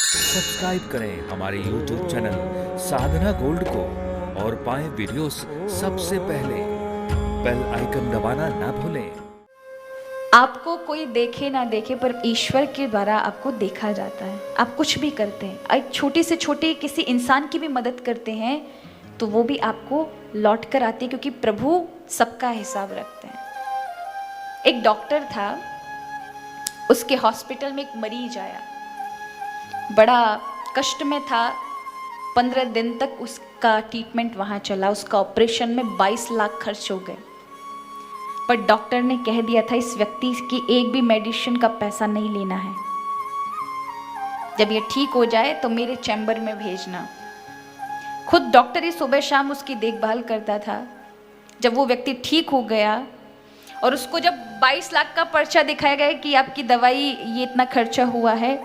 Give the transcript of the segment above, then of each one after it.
Subscribe करें हमारे YouTube channel साधना gold को और पाएं वीडियोस सबसे पहले। बेल आइकन दबाना ना भूलें। आपको कोई देखे ना देखे पर ईश्वर के द्वारा आपको देखा जाता है। आप कुछ भी करते हैं, एक छोटी से छोटी किसी इंसान की भी मदद करते हैं तो वो भी आपको लौट कर आती है, क्योंकि प्रभु सबका हिसाब रखते हैं। एक डॉक्टर था, उसके हॉस्पिटल में एक मरीज आया, बड़ा कष्ट में था। 15 दिन तक उसका ट्रीटमेंट वहाँ चला। उसका ऑपरेशन में 22 लाख खर्च हो गए, पर डॉक्टर ने कह दिया था इस व्यक्ति की एक भी मेडिसिन का पैसा नहीं लेना है। जब ये ठीक हो जाए तो मेरे चैम्बर में भेजना। खुद डॉक्टर ही सुबह शाम उसकी देखभाल करता था। जब वो व्यक्ति ठीक हो गया और उसको जब 22 लाख का पर्चा दिखाया गया कि आपकी दवाई ये इतना खर्चा हुआ है,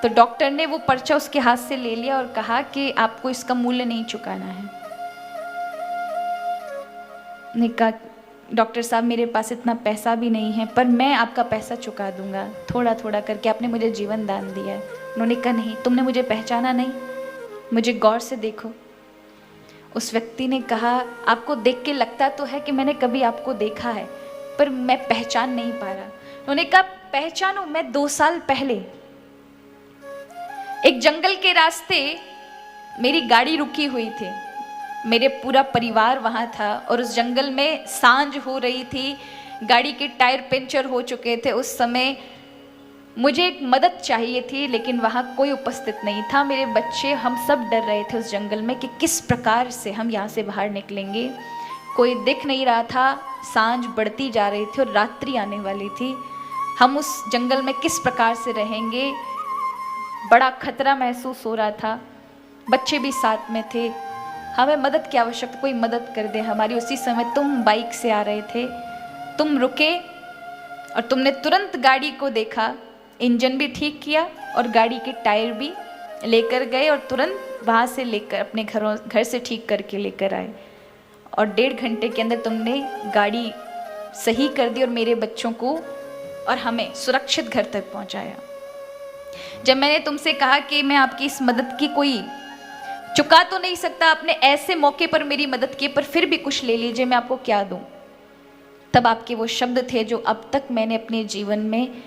तो डॉक्टर ने वो पर्चा उसके हाथ से ले लिया और कहा कि आपको इसका मूल्य नहीं चुकाना है। ने कहा डॉक्टर साहब मेरे पास इतना पैसा भी नहीं है, पर मैं आपका पैसा चुका दूंगा, थोड़ा थोड़ा करके आपने मुझे जीवन दान दिया है। उन्होंने कहा नहीं, तुमने मुझे पहचाना नहीं, मुझे गौर से देखो। उस व्यक्ति ने कहा आपको देख के लगता तो है कि मैंने कभी आपको देखा है, पर मैं पहचान नहीं पा रहा। उन्होंने कहा पहचानो, मैं 2 साल पहले एक जंगल के रास्ते मेरी गाड़ी रुकी हुई थी, मेरे पूरा परिवार वहां था और उस जंगल में सांझ हो रही थी, गाड़ी के टायर पंचर हो चुके थे। उस समय मुझे एक मदद चाहिए थी, लेकिन वहां कोई उपस्थित नहीं था। मेरे बच्चे, हम सब डर रहे थे उस जंगल में कि किस प्रकार से हम यहाँ से बाहर निकलेंगे। कोई दिख नहीं रहा था, सांझ बढ़ती जा रही थी और रात्रि आने वाली थी। हम उस जंगल में किस प्रकार से रहेंगे, बड़ा खतरा महसूस हो रहा था। बच्चे भी साथ में थे, हमें मदद की आवश्यकता, कोई मदद कर दे हमारी। उसी समय तुम बाइक से आ रहे थे, तुम रुके और तुमने तुरंत गाड़ी को देखा, इंजन भी ठीक किया और गाड़ी के टायर भी लेकर गए और तुरंत वहाँ से लेकर अपने घर से ठीक करके लेकर आए। और 1.5 घंटे के अंदर तुमने गाड़ी सही कर दी और मेरे बच्चों को और हमें सुरक्षित घर तक पहुँचाया। जब मैंने तुमसे कहा कि मैं आपकी इस मदद की कोई चुका तो नहीं सकता, आपने ऐसे मौके पर मेरी मदद की, पर फिर भी कुछ ले लीजिए, मैं आपको क्या दूं, तब आपके वो शब्द थे जो अब तक मैंने अपने जीवन में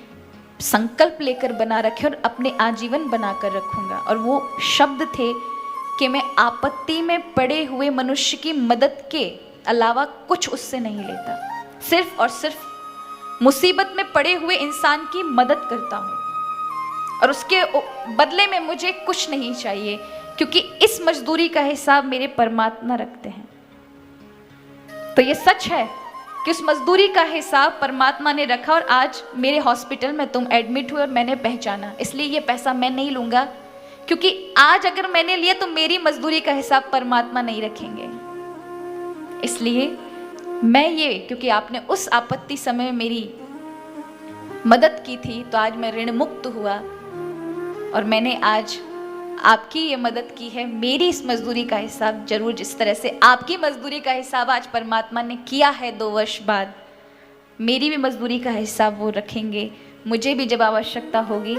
संकल्प लेकर बना रखे और अपने आजीवन बनाकर रखूंगा। और वो शब्द थे कि मैं आपत्ति में पड़े हुए मनुष्य की मदद के अलावा कुछ उससे नहीं लेता, सिर्फ और सिर्फ मुसीबत में पड़े हुए इंसान की मदद करता हूँ और उसके बदले में मुझे कुछ नहीं चाहिए, क्योंकि इस मजदूरी का हिसाब मेरे परमात्मा रखते हैं। तो ये सच है कि उस मजदूरी का हिसाब परमात्मा ने रखा और आज मेरे हॉस्पिटल में तुम एडमिट हुए और मैंने पहचाना। इसलिए ये पैसा मैं नहीं लूंगा, क्योंकि आज अगर मैंने लिया तो मेरी मजदूरी का हिसाब परमात्मा नहीं रखेंगे। इसलिए मैं ये, क्योंकि आपने उस आपत्ति समय में मेरी मदद की थी, तो आज मैं ऋण मुक्त हुआ और मैंने आज आपकी ये मदद की है। मेरी इस मजदूरी का हिसाब जरूर, जिस तरह से आपकी मजदूरी का हिसाब आज परमात्मा ने किया है 2 वर्ष बाद, मेरी भी मजदूरी का हिसाब वो रखेंगे। मुझे भी जब आवश्यकता होगी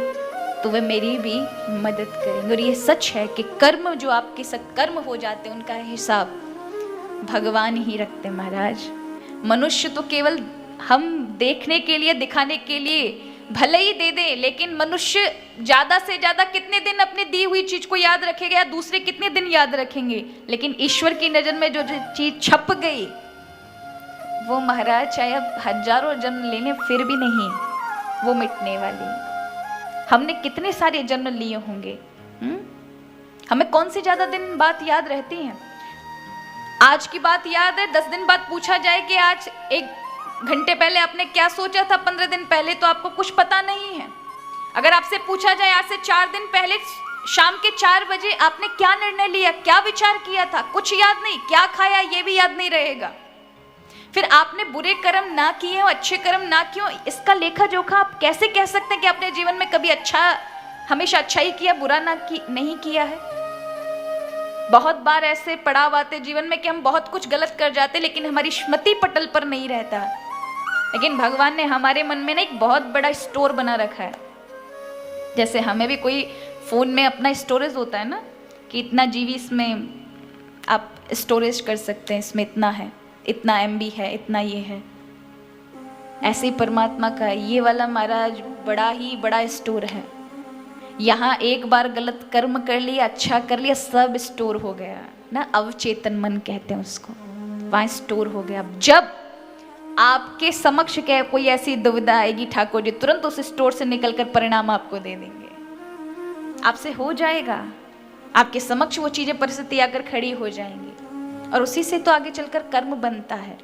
तो वे मेरी भी मदद करेंगे। और ये सच है कि कर्म जो आपके सत्कर्म हो जाते हैं उनका हिसाब भगवान ही रखते महाराज। मनुष्य तो केवल हम देखने के लिए, दिखाने के लिए भले ही दे दे, लेकिन मनुष्य ज्यादा से ज्यादा कितने दिन अपनी दी हुई चीज को याद रखेगा या दूसरे कितने दिन याद रखेंगे। लेकिन ईश्वर की नजर में जो चीज छप गई वो महाराज चाहे अब हजारों जन्म लेने फिर भी नहीं वो मिटने वाली। हमने कितने सारे जन्म लिए होंगे, हमें कौन सी ज्यादा दिन बात याद रहती है। आज की बात याद है, 10 दिन बाद पूछा जाए कि आज 1 घंटे पहले आपने क्या सोचा था, 15 दिन पहले, तो आपको कुछ पता नहीं है। अगर आपसे पूछा जाए आज से 4 दिन पहले शाम के 4 बजे आपने क्या निर्णय लिया, क्या विचार किया था, कुछ याद नहीं। क्या खाया ये भी याद नहीं रहेगा। फिर आपने बुरे कर्म ना किए हो, अच्छे कर्म ना किए हो, इसका लेखा जोखा आप कैसे कह सकते हैं कि आपने जीवन में कभी हमेशा अच्छा ही किया, बुरा नहीं किया है। बहुत बार ऐसे पड़ाव आते जीवन में कि हम बहुत कुछ गलत कर जाते, लेकिन हमारी स्मृति पटल पर नहीं रहता। लेकिन भगवान ने हमारे मन में ना एक बहुत बड़ा स्टोर बना रखा है। जैसे हमें भी कोई फ़ोन में अपना स्टोरेज होता है ना कि इतना जीबी इसमें आप स्टोरेज कर सकते हैं, इसमें इतना है, इतना एमबी है, इतना ये है। ऐसे ही परमात्मा का ये वाला महाराज बड़ा ही बड़ा स्टोर है। यहाँ एक बार गलत कर्म कर लिया, अच्छा कर लिया, सब स्टोर हो गया ना, अवचेतन मन कहते हैं उसको, वहाँ स्टोर हो गया। जब आपके समक्ष क्या कोई ऐसी दुविधा आएगी, ठाकुर जी तुरंत उस स्टोर से निकलकर परिणाम आपको दे देंगे, आपसे हो जाएगा, आपके समक्ष वो चीजें परिस्थिति आकर खड़ी हो जाएंगी और उसी से तो आगे चलकर कर्म बनता है।